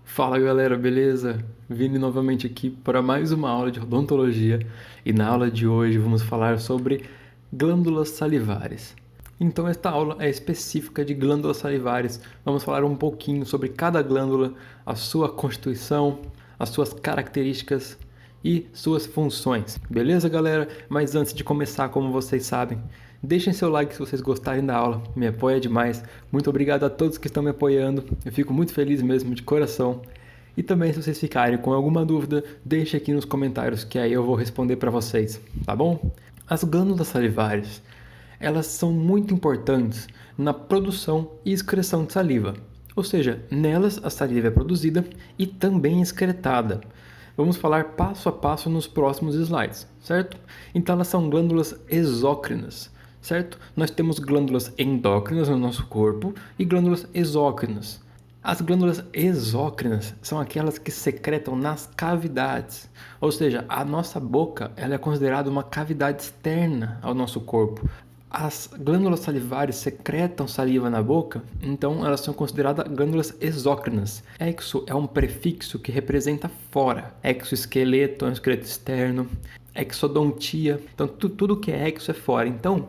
Fala galera, beleza? Vindo novamente aqui para mais uma aula de odontologia e na aula de hoje vamos falar sobre glândulas salivares. Então esta aula é específica de glândulas salivares. Vamos falar um pouquinho sobre cada glândula, a sua constituição, as suas características e suas funções. Beleza, galera? Mas antes de começar, como vocês sabem, deixem seu like se vocês gostarem da aula, me apoia demais. Muito obrigado a todos que estão me apoiando, eu fico muito feliz mesmo, de coração. E também, se vocês ficarem com alguma dúvida, deixe aqui nos comentários que aí eu vou responder para vocês, tá bom? As glândulas salivares, elas são muito importantes na produção e excreção de saliva. Ou seja, nelas a saliva é produzida e também excretada. Vamos falar passo a passo nos próximos slides, certo? Então elas são glândulas exócrinas, certo? Nós temos glândulas endócrinas no nosso corpo e glândulas exócrinas. As glândulas exócrinas são aquelas que secretam nas cavidades, ou seja, a nossa boca ela é considerada uma cavidade externa ao nosso corpo. As glândulas salivares secretam saliva na boca, então elas são consideradas glândulas exócrinas. Exo é um prefixo que representa fora. Exoesqueleto é um esqueleto externo. Exodontia, então tudo que é exo é fora. Então,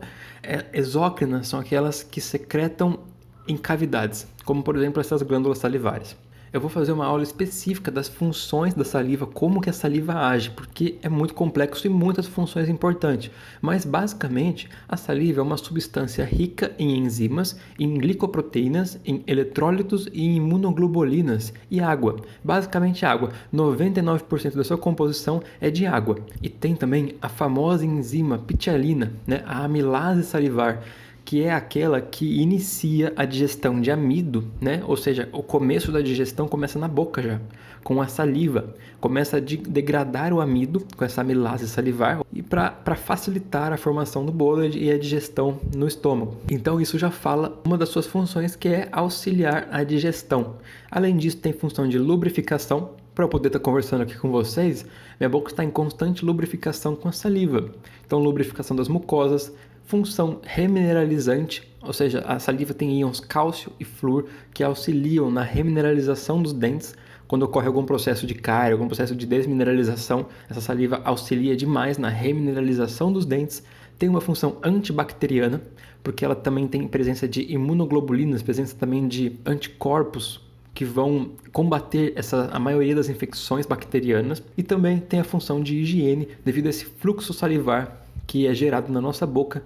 exócrinas são aquelas que secretam em cavidades, como por exemplo essas glândulas salivares. Eu vou fazer uma aula específica das funções da saliva, como que a saliva age, porque é muito complexo e muitas funções importantes. Mas basicamente, a saliva é uma substância rica em enzimas, em glicoproteínas, em eletrólitos e em imunoglobulinas e água. Basicamente água. 99% da sua composição é de água. E tem também a famosa enzima pitialina, a amilase salivar, que é aquela que inicia a digestão de amido, Ou seja, o começo da digestão começa na boca já, com a saliva. Começa a degradar o amido com essa amilase salivar e para facilitar a formação do bolo e a digestão no estômago. Então isso já fala uma das suas funções, que é auxiliar a digestão. Além disso, tem função de lubrificação. Para eu poder estar conversando aqui com vocês, minha boca está em constante lubrificação com a saliva. Então, lubrificação das mucosas, função remineralizante, ou seja, a saliva tem íons cálcio e flúor que auxiliam na remineralização dos dentes. Quando ocorre algum processo de cárie, algum processo de desmineralização, essa saliva auxilia demais na remineralização dos dentes. Tem uma função antibacteriana, porque ela também tem presença de imunoglobulinas, presença também de anticorpos que vão combater a maioria das infecções bacterianas. E também tem a função de higiene, devido a esse fluxo salivar que é gerado na nossa boca.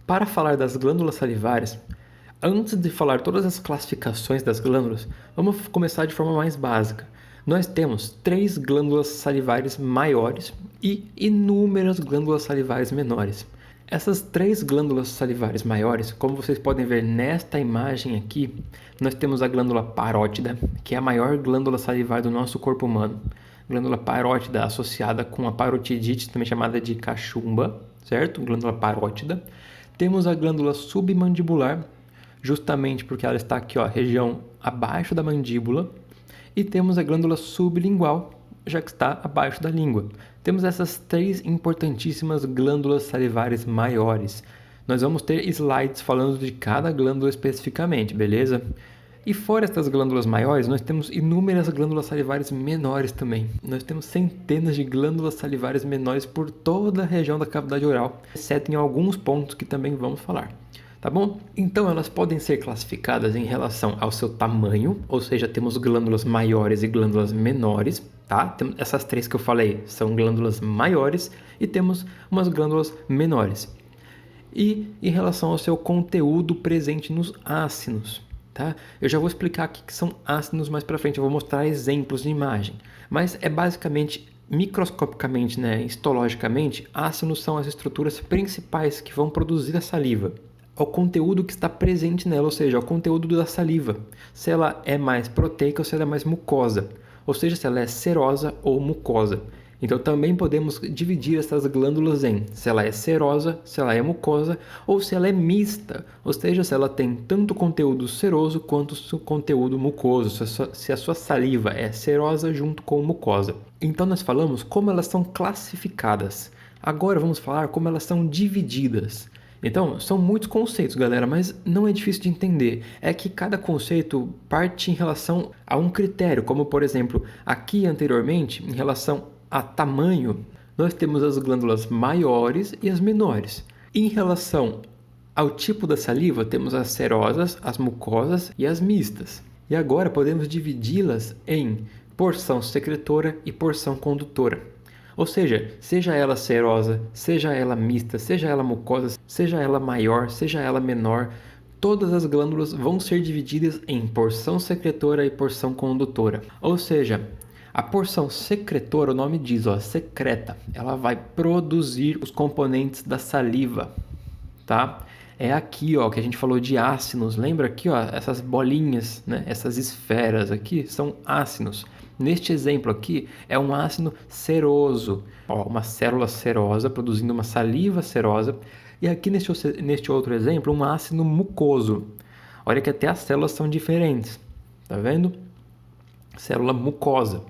Para falar das glândulas salivares, antes de falar todas as classificações das glândulas, vamos começar de forma mais básica. Nós temos 3 glândulas salivares maiores e inúmeras glândulas salivares menores. Essas 3 glândulas salivares maiores, como vocês podem ver nesta imagem aqui, nós temos a glândula parótida, que é a maior glândula salivar do nosso corpo humano. Glândula parótida associada com a parotidite, também chamada de cachumba, certo? Glândula parótida. Temos a glândula submandibular, justamente porque ela está aqui, região abaixo da mandíbula. E temos a glândula sublingual, já que está abaixo da língua. Temos essas 3 importantíssimas glândulas salivares maiores. Nós vamos ter slides falando de cada glândula especificamente, beleza? E fora essas glândulas maiores, nós temos inúmeras glândulas salivares menores também. Nós temos centenas de glândulas salivares menores por toda a região da cavidade oral, exceto em alguns pontos que também vamos falar. Tá bom? Então elas podem ser classificadas em relação ao seu tamanho, ou seja, temos glândulas maiores e glândulas menores, tá? Essas 3 que eu falei são glândulas maiores e temos umas glândulas menores. E em relação ao seu conteúdo presente nos ácinos, tá? Eu já vou explicar aqui que são ácinos mais para frente, eu vou mostrar exemplos de imagem, mas é basicamente microscopicamente, histologicamente, ácinos são as estruturas principais que vão produzir a saliva. Ao conteúdo que está presente nela, ou seja, ao conteúdo da saliva, se ela é mais proteica ou se ela é mais mucosa, ou seja, se ela é serosa ou mucosa. Então também podemos dividir essas glândulas em se ela é serosa, se ela é mucosa ou se ela é mista, ou seja, se ela tem tanto conteúdo seroso quanto conteúdo mucoso, se a sua saliva é serosa junto com mucosa. Então nós falamos como elas são classificadas. Agora vamos falar como elas são divididas. Então, são muitos conceitos, galera, mas não é difícil de entender. É que cada conceito parte em relação a um critério, como por exemplo, aqui anteriormente, em relação a tamanho, nós temos as glândulas maiores e as menores. Em relação ao tipo da saliva, temos as serosas, as mucosas e as mistas. E agora podemos dividi-las em porção secretora e porção condutora. Ou seja ela serosa, seja ela mista, seja ela mucosa, seja ela maior, seja ela menor, todas as glândulas vão ser divididas em porção secretora e porção condutora. Ou seja, a porção secretora, o nome diz, secreta, ela vai produzir os componentes da saliva, tá? É aqui, que a gente falou de ácinos. Lembra aqui, essas bolinhas, né? Essas esferas aqui são ácinos. Neste exemplo aqui é um ácido seroso, uma célula serosa produzindo uma saliva serosa. E aqui neste outro exemplo, um ácido mucoso. Olha que até as células são diferentes, tá vendo? Célula mucosa.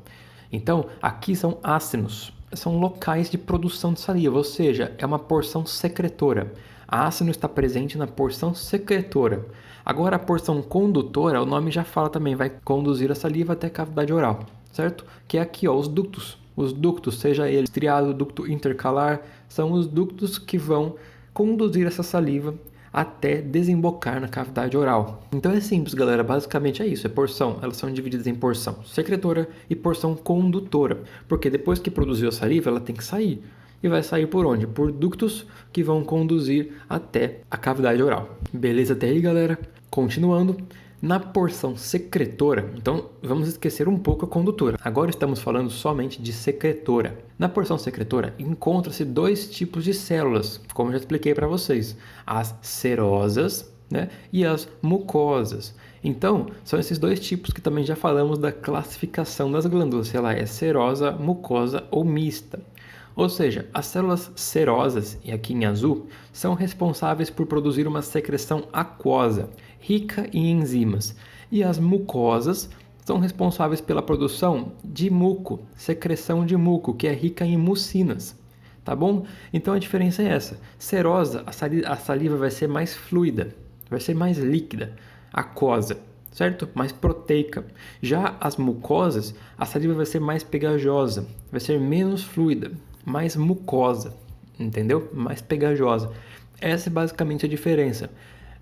Então, aqui são ácinos, são locais de produção de saliva, ou seja, é uma porção secretora. A ácido está presente na porção secretora. Agora a porção condutora, o nome já fala também, vai conduzir a saliva até a cavidade oral, certo? Que é aqui, os ductos. Os ductos, seja ele estriado, ducto intercalar, são os ductos que vão conduzir essa saliva até desembocar na cavidade oral. Então é simples, galera, basicamente é isso, é porção, elas são divididas em porção secretora e porção condutora, porque depois que produziu a saliva, ela tem que sair. E vai sair por onde? Por ductos que vão conduzir até a cavidade oral. Beleza até aí, galera? Continuando, na porção secretora, então vamos esquecer um pouco a condutora. Agora estamos falando somente de secretora. Na porção secretora encontram-se dois tipos de células, como eu já expliquei para vocês. As serosas, né, e as mucosas. Então, são esses dois tipos que também já falamos da classificação das glândulas, se ela é serosa, mucosa ou mista. Ou seja, as células serosas, e aqui em azul, são responsáveis por produzir uma secreção aquosa, rica em enzimas, e as mucosas são responsáveis pela produção de muco, secreção de muco, que é rica em mucinas. Tá bom? Então a diferença é essa. Serosa, a saliva vai ser mais fluida, vai ser mais líquida, aquosa, certo? Mais proteica. Já as mucosas, a saliva vai ser mais pegajosa, vai ser menos fluida, mais mucosa, entendeu? Mais pegajosa. Essa é basicamente a diferença.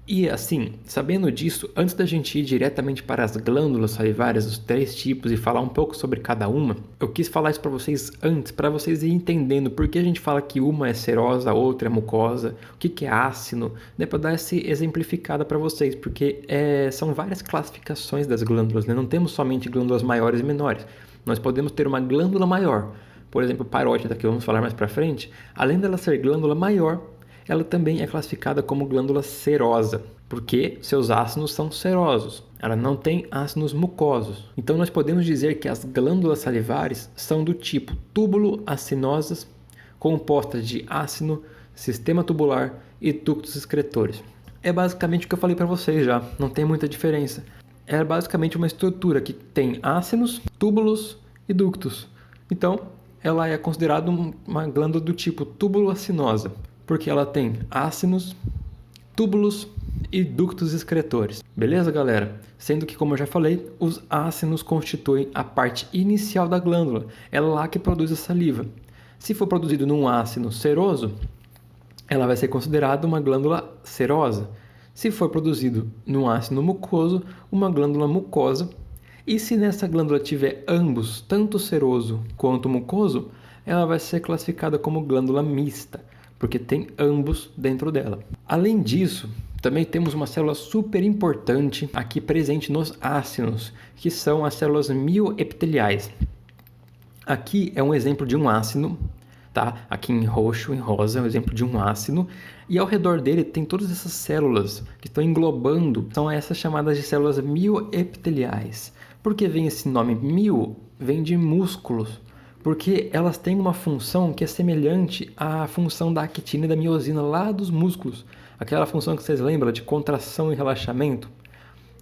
E assim, sabendo disso, antes da gente ir diretamente para as glândulas salivares, os três tipos, e falar um pouco sobre cada uma, eu quis falar isso para vocês antes, para vocês irem entendendo por que a gente fala que uma é serosa, a outra é mucosa, o que é ácido, né? Para dar essa exemplificada para vocês, porque são várias classificações das glândulas, né? Não temos somente glândulas maiores e menores, nós podemos ter uma glândula maior, por exemplo, parótida, que vamos falar mais para frente, além dela ser glândula maior, ela também é classificada como glândula serosa, porque seus ácidos são serosos. Ela não tem ácidos mucosos. Então nós podemos dizer que as glândulas salivares são do tipo túbulo-acinosas, compostas de ácido, sistema tubular e ductos excretores. É basicamente o que eu falei para vocês já, não tem muita diferença. É basicamente uma estrutura que tem ácidos, túbulos e ductos. Então, ela é considerada uma glândula do tipo túbulo-acinosa, porque ela tem ácidos, túbulos e ductos excretores. Beleza, galera? Sendo que, como eu já falei, os ácidos constituem a parte inicial da glândula. É lá que produz a saliva. Se for produzido num ácido seroso, ela vai ser considerada uma glândula serosa. Se for produzido num ácido mucoso, uma glândula mucosa. E se nessa glândula tiver ambos, tanto seroso quanto mucoso, ela vai ser classificada como glândula mista, porque tem ambos dentro dela. Além disso, também temos uma célula super importante aqui presente nos ácidos, que são as células mioepiteliais. Aqui é um exemplo de um ácido, tá? Aqui em roxo, em rosa, é um exemplo de um ácido, e ao redor dele tem todas essas células que estão englobando, são essas chamadas de células mioepiteliais. Por que vem esse nome? Mio vem de músculos, porque elas têm uma função que é semelhante à função da actina e da miosina lá dos músculos. Aquela função que vocês lembram de contração e relaxamento.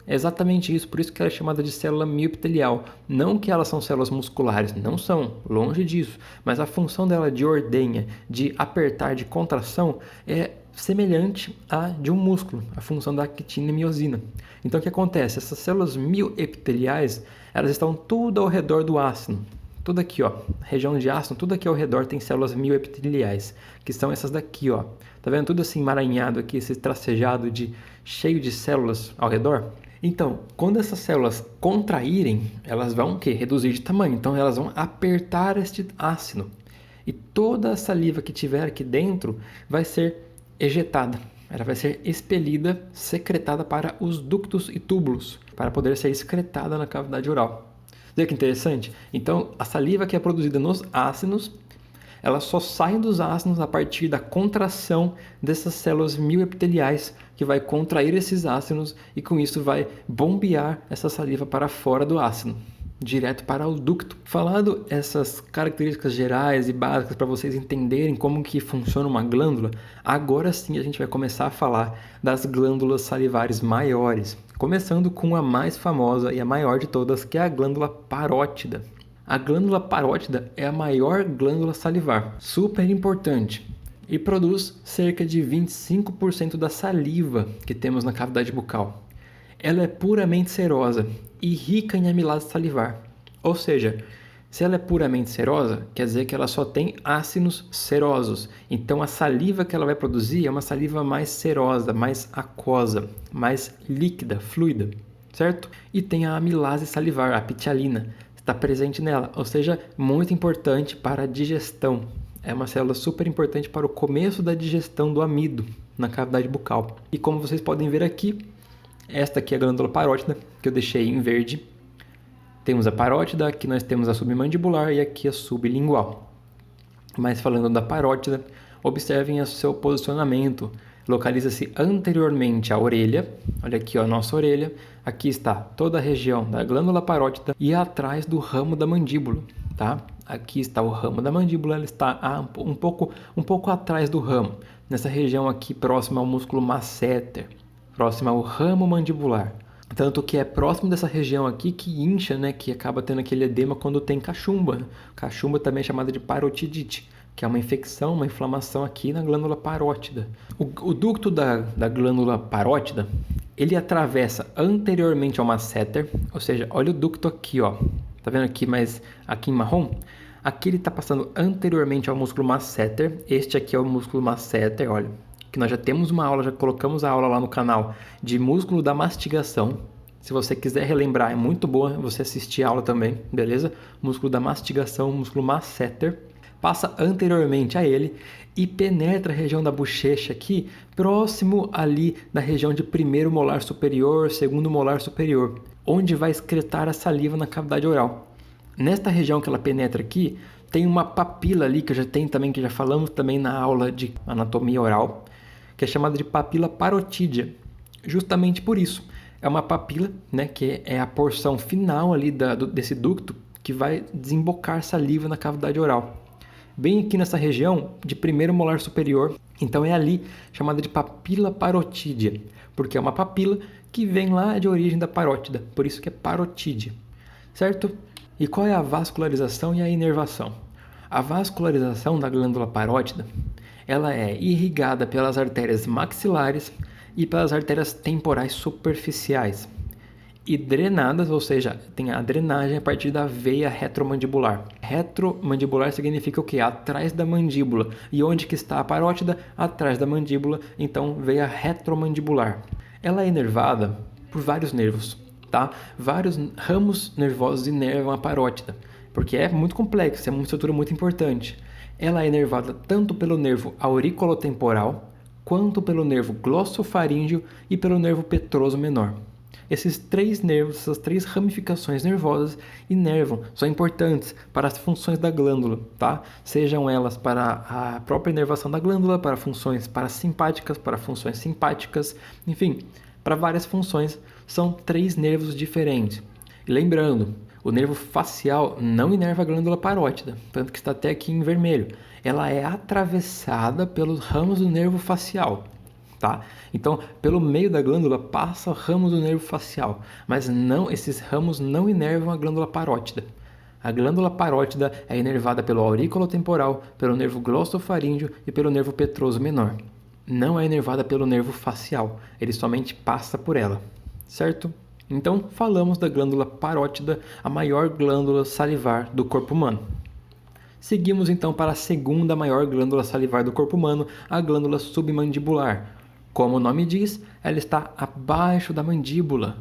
É exatamente isso, por isso que ela é chamada de célula mioepitelial. Não que elas são células musculares, não são, longe disso. Mas a função dela de ordenha, de apertar, de contração, é semelhante à de um músculo, a função da actina e miosina. Então o que acontece? Essas células mioepiteliais, elas estão tudo ao redor do ácino. Tudo aqui, ó, região de ácino, tudo aqui ao redor tem células mioepiteliais, que são essas daqui, ó. Tá vendo tudo assim emaranhado aqui, esse tracejado cheio de células ao redor? Então, quando essas células contraírem, elas vão o quê? Reduzir de tamanho. Então, elas vão apertar este ácino. E toda a saliva que tiver aqui dentro vai ser ejetada. Ela vai ser expelida, secretada para os ductos e túbulos, para poder ser excretada na cavidade oral. Vê que interessante? Então, a saliva que é produzida nos ácinos, ela só sai dos ácinos a partir da contração dessas células mioepiteliais, que vai contrair esses ácinos e com isso vai bombear essa saliva para fora do ácino, direto para o ducto. Falando essas características gerais e básicas para vocês entenderem como que funciona uma glândula, agora sim a gente vai começar a falar das glândulas salivares maiores, começando com a mais famosa e a maior de todas, que é a glândula parótida. A glândula parótida é a maior glândula salivar, super importante, e produz cerca de 25% da saliva que temos na cavidade bucal. Ela é puramente serosa e rica em amilase salivar, ou seja, se ela é puramente serosa, quer dizer que ela só tem ácidos serosos. Então a saliva que ela vai produzir é uma saliva mais serosa, mais aquosa, mais líquida, fluida, certo? E tem a amilase salivar, a pitialina, está presente nela, ou seja, muito importante para a digestão. É uma célula super importante para o começo da digestão do amido na cavidade bucal. E como vocês podem ver aqui, esta aqui é a glândula parótida, que eu deixei em verde. Temos a parótida, aqui nós temos a submandibular e aqui a sublingual. Mas falando da parótida, observem o seu posicionamento. Localiza-se anteriormente à orelha, olha aqui ó, a nossa orelha, aqui está toda a região da glândula parótida e atrás do ramo da mandíbula, tá? Aqui está o ramo da mandíbula, ela está um pouco atrás do ramo, nessa região aqui próxima ao músculo masseter, próxima ao ramo mandibular. Tanto que é próximo dessa região aqui que incha, né, que acaba tendo aquele edema quando tem cachumba. Cachumba também é chamada de parotidite, que é uma infecção, uma inflamação aqui na glândula parótida. O ducto da glândula parótida, ele atravessa anteriormente ao masseter, ou seja, olha o ducto aqui, ó. Tá vendo aqui, mas aqui em marrom? Aqui ele está passando anteriormente ao músculo masseter. Este aqui é o músculo masseter, olha. Que nós já temos uma aula, já colocamos a aula lá no canal de músculo da mastigação. Se você quiser relembrar, é muito boa você assistir a aula também, beleza? Músculo da mastigação, músculo masseter. Passa anteriormente a ele e penetra a região da bochecha aqui, próximo ali na região de primeiro molar superior, segundo molar superior, onde vai excretar a saliva na cavidade oral. Nesta região que ela penetra aqui, tem uma papila ali, que já falamos também na aula de anatomia oral, que é chamada de papila parotídea, justamente por isso. É uma papila, né, que é a porção final ali desse ducto que vai desembocar saliva na cavidade oral. Bem aqui nessa região de primeiro molar superior, então é ali chamada de papila parotídea, porque é uma papila que vem lá de origem da parótida, por isso que é parotídea, certo? E qual é a vascularização e a inervação? A vascularização da glândula parótida, ela é irrigada pelas artérias maxilares e pelas artérias temporais superficiais e drenadas, ou seja, tem a drenagem a partir da veia retromandibular. Retromandibular significa o quê? Atrás da mandíbula. E onde que está a parótida? Atrás da mandíbula, então veia retromandibular. Ela é inervada por vários nervos, tá? Vários ramos nervosos inervam a parótida, porque é muito complexo, é uma estrutura muito importante. Ela é inervada tanto pelo nervo auriculotemporal, quanto pelo nervo glossofaríngeo e pelo nervo petroso menor. Esses três nervos, essas três ramificações nervosas inervam, são importantes para as funções da glândula, tá? Sejam elas para a própria inervação da glândula, para funções parasimpáticas, para funções simpáticas, enfim, para várias funções, são três nervos diferentes. E lembrando, o nervo facial não inerva a glândula parótida, tanto que está até aqui em vermelho. Ela é atravessada pelos ramos do nervo facial. Tá? Então, pelo meio da glândula passa ramos do nervo facial, mas esses ramos não inervam a glândula parótida. A glândula parótida é inervada pelo aurículo temporal, pelo nervo glossofaríngeo e pelo nervo petroso menor. não é inervada pelo nervo facial, ele somente passa por ela, certo? Então, falamos da glândula parótida, a maior glândula salivar do corpo humano. Seguimos então para a segunda maior glândula salivar do corpo humano, a glândula submandibular. Como o nome diz, ela está abaixo da mandíbula.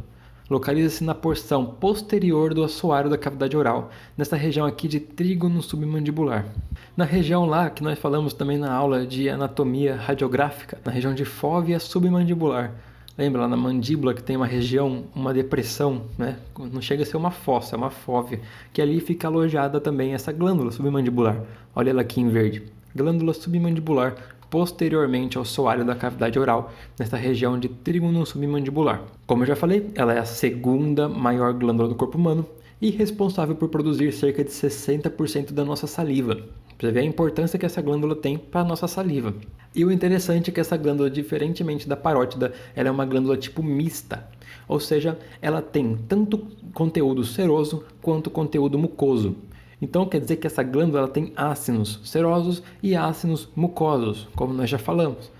Localiza-se na porção posterior do assoalho da cavidade oral, nesta região aqui de trígono submandibular. Na região lá, que nós falamos também na aula de anatomia radiográfica, na região de fóvea submandibular. Lembra lá na mandíbula que tem uma região, uma depressão, né? Não chega a ser uma fossa, é uma fóvea, que ali fica alojada também essa glândula submandibular. Olha ela aqui em verde. Glândula submandibular posteriormente ao soalho da cavidade oral, nesta região de trígono submandibular. Como eu já falei, ela é a segunda maior glândula do corpo humano e responsável por produzir cerca de 60% da nossa saliva. Você vê a importância que essa glândula tem para a nossa saliva. E o interessante é que essa glândula, diferentemente da parótida, ela é uma glândula tipo mista. Ou seja, ela tem tanto conteúdo seroso quanto conteúdo mucoso. Então quer dizer que essa glândula ela tem ácidos serosos e ácidos mucosos, como nós já falamos.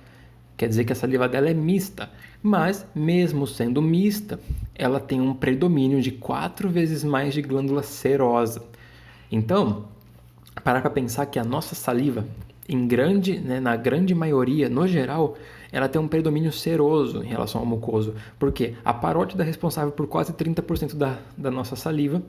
Quer dizer que a saliva dela é mista, mas mesmo sendo mista, ela tem um predomínio de 4 vezes mais de glândula serosa. Então, parar para pensar que a nossa saliva, na grande maioria, no geral, ela tem um predomínio seroso em relação ao mucoso. Porque a parótida é responsável por quase 30% da nossa saliva,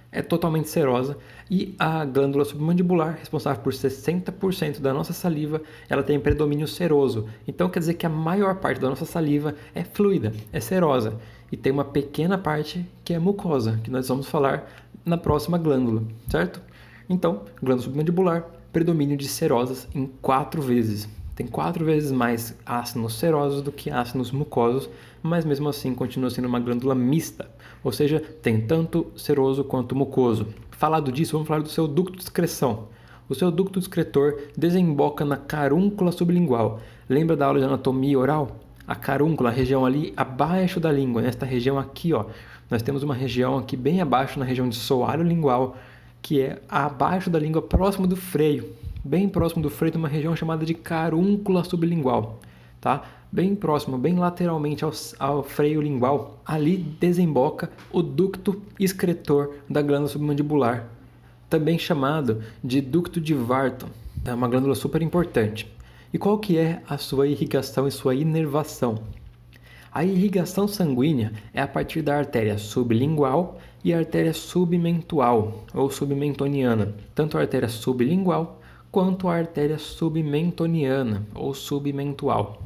é totalmente serosa, e a glândula submandibular, responsável por 60% da nossa saliva, ela tem predomínio seroso. Então quer dizer que a maior parte da nossa saliva é fluida, é serosa, e tem uma pequena parte que é mucosa, que nós vamos falar na próxima glândula, certo? Então, glândula submandibular, predomínio de serosas em 4 vezes. Tem 4 vezes mais ácidos serosos do que ácidos mucosos, mas mesmo assim continua sendo uma glândula mista, ou seja, tem tanto seroso quanto mucoso. Falado disso, vamos falar do seu ducto de excreção. O seu ducto excretor desemboca na carúncula sublingual. Lembra da aula de anatomia oral? A carúncula, a região ali abaixo da língua, nesta região aqui, ó. Nós temos uma região aqui bem abaixo, na região de soalho lingual, que é abaixo da língua, próximo do freio. Bem próximo do freio tem uma região chamada de carúncula sublingual, tá? Bem próximo, bem lateralmente ao freio lingual, ali desemboca o ducto excretor da glândula submandibular, também chamado de ducto de Varton. É uma glândula super importante. E qual que é a sua irrigação e sua inervação? A irrigação sanguínea é a partir da artéria sublingual e a artéria submentual ou submentoniana, tanto a artéria sublingual quanto a artéria submentoniana ou submentual,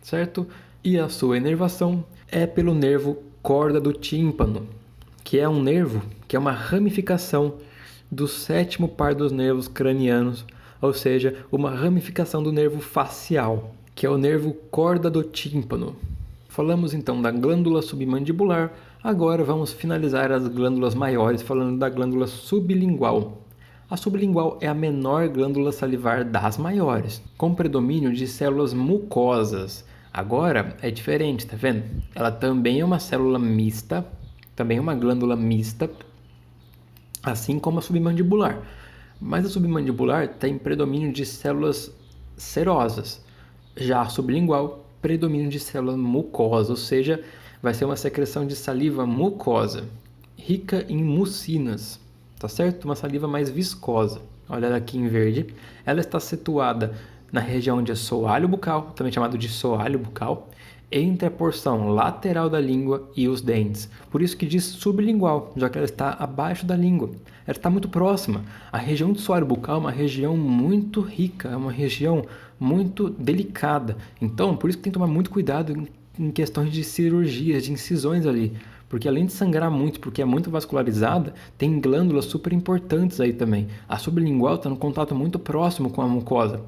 certo? E a sua inervação é pelo nervo corda do tímpano, que é um nervo que é uma ramificação do 7º par dos nervos cranianos, ou seja, uma ramificação do nervo facial, que é o nervo corda do tímpano. Falamos então da glândula submandibular, agora vamos finalizar as glândulas maiores falando da glândula sublingual. A sublingual é a menor glândula salivar das maiores, com predomínio de células mucosas. Agora é diferente, tá vendo? Ela também é uma célula mista, também é uma glândula mista, assim como a submandibular. Mas a submandibular tem predomínio de células serosas. Já a sublingual, predomínio de células mucosas, ou seja, vai ser uma secreção de saliva mucosa, rica em mucinas. Tá certo? Uma saliva mais viscosa. Olha ela aqui em verde. Ela está situada na região de assoalho bucal, também chamado de soalho bucal, entre a porção lateral da língua e os dentes. Por isso que diz sublingual, já que ela está abaixo da língua. Ela está muito próxima. A região do soalho bucal é uma região muito rica, é uma região muito delicada. Então, por isso que tem que tomar muito cuidado em questões de cirurgias, de incisões ali. Porque além de sangrar muito, porque é muito vascularizada, tem glândulas super importantes aí também. A sublingual está no contato muito próximo com a mucosa.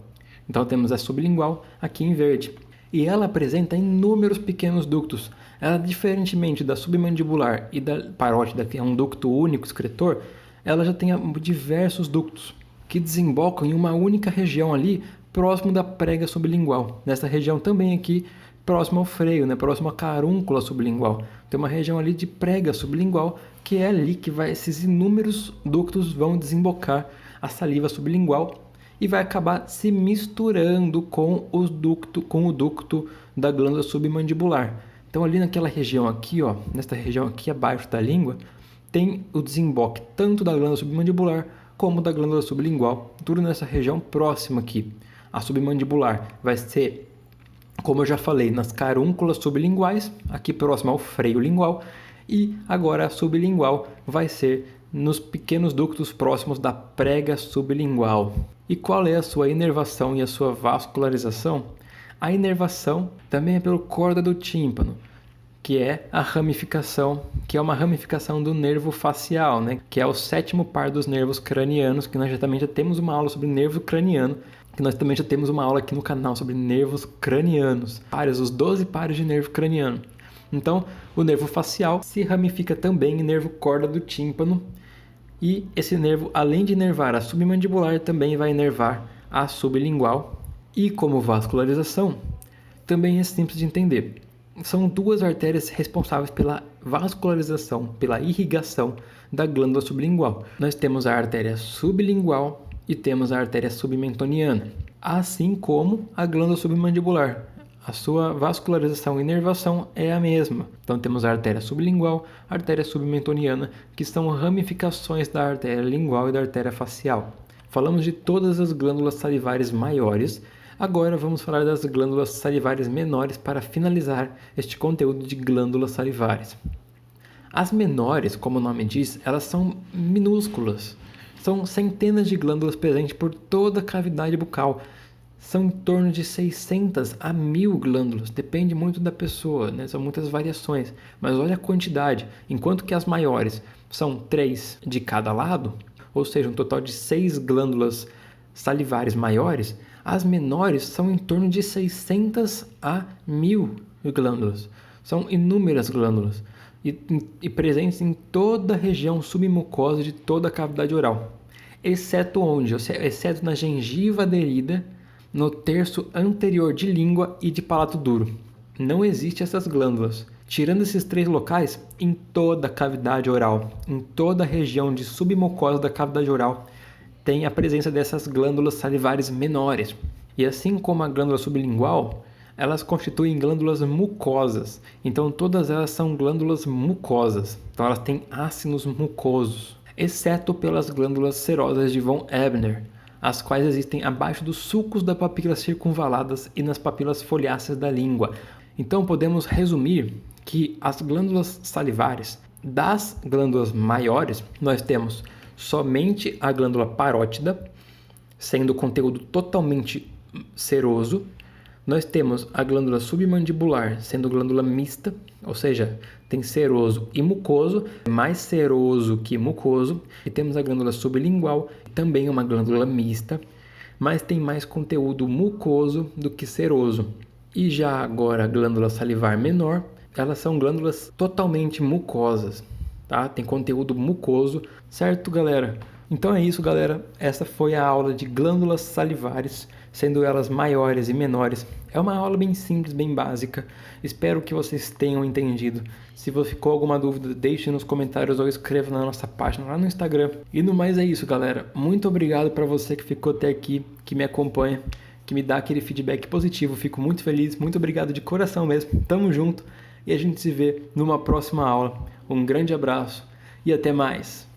Então temos a sublingual aqui em verde. E ela apresenta inúmeros pequenos ductos. Ela, diferentemente da submandibular e da parótida, que é um ducto único excretor, ela já tem diversos ductos que desembocam em uma única região ali, próximo da prega sublingual. Nessa região também aqui, próximo ao freio, né? Próximo à carúncula sublingual. Tem uma região ali de prega sublingual, que é ali que esses inúmeros ductos vão desembocar a saliva sublingual e vai acabar se misturando com o ducto da glândula submandibular. Então ali naquela região aqui, ó, nesta região aqui abaixo da língua, tem o desemboque tanto da glândula submandibular como da glândula sublingual, tudo nessa região próxima aqui. A submandibular vai ser, como eu já falei, nas carúnculas sublinguais, aqui próximo ao freio lingual, e agora a sublingual vai ser nos pequenos ductos próximos da prega sublingual. E qual é a sua inervação e a sua vascularização? A inervação também é pelo corda do tímpano, que é a ramificação, que é uma ramificação do nervo facial, né? Que é o 7º par dos nervos cranianos, que nós também já temos uma aula sobre nervo craniano, que nós também já temos uma aula aqui no canal sobre nervos cranianos, os 12 pares de nervo craniano. Então, o nervo facial se ramifica também em nervo corda do tímpano, e esse nervo, além de inervar a submandibular, também vai inervar a sublingual. E como vascularização, também é simples de entender. São duas artérias responsáveis pela vascularização, pela irrigação da glândula sublingual. Nós temos a artéria sublingual e temos a artéria submentoniana, assim como a glândula submandibular. A sua vascularização e inervação é a mesma. Então temos a artéria sublingual, a artéria submentoniana, que são ramificações da artéria lingual e da artéria facial. Falamos de todas as glândulas salivares maiores. Agora vamos falar das glândulas salivares menores para finalizar este conteúdo de glândulas salivares. As menores, como o nome diz, elas são minúsculas. São centenas de glândulas presentes por toda a cavidade bucal. São em torno de 600 a 1000 glândulas, depende muito da pessoa, né? São muitas variações, mas olha a quantidade. Enquanto que as maiores são 3 de cada lado, ou seja, um total de 6 glândulas salivares maiores, as menores são em torno de 600 a 1000 glândulas. São inúmeras glândulas e presentes em toda a região submucosa de toda a cavidade oral, exceto onde? Exceto na gengiva aderida, no terço anterior de língua e de palato duro. Não existem essas glândulas. Tirando esses 3 locais, em toda a cavidade oral, em toda a região de submucosa da cavidade oral, tem a presença dessas glândulas salivares menores. E assim como a glândula sublingual, elas constituem glândulas mucosas. Então todas elas são glândulas mucosas. Então elas têm ácinos mucosos, exceto pelas glândulas serosas de von Ebner, as quais existem abaixo dos sulcos da papila circunvaladas e nas papilas foliáceas da língua. Então podemos resumir que as glândulas salivares, das glândulas maiores, nós temos somente a glândula parótida, sendo o conteúdo totalmente seroso. Nós temos a glândula submandibular, sendo glândula mista, ou seja, tem seroso e mucoso, mais seroso que mucoso. E temos a glândula sublingual, também uma glândula mista, mas tem mais conteúdo mucoso do que seroso. E já agora a glândula salivar menor, elas são glândulas totalmente mucosas, tá? Tem conteúdo mucoso, certo, galera? Então é isso, galera. Essa foi a aula de glândulas salivares, sendo elas maiores e menores. É uma aula bem simples, bem básica. Espero que vocês tenham entendido. Se ficou alguma dúvida, deixe nos comentários ou escreva na nossa página lá no Instagram. E no mais é isso, galera. Muito obrigado para você que ficou até aqui, que me acompanha, que me dá aquele feedback positivo. Fico muito feliz. Muito obrigado de coração mesmo. Tamo junto e a gente se vê numa próxima aula. Um grande abraço e até mais.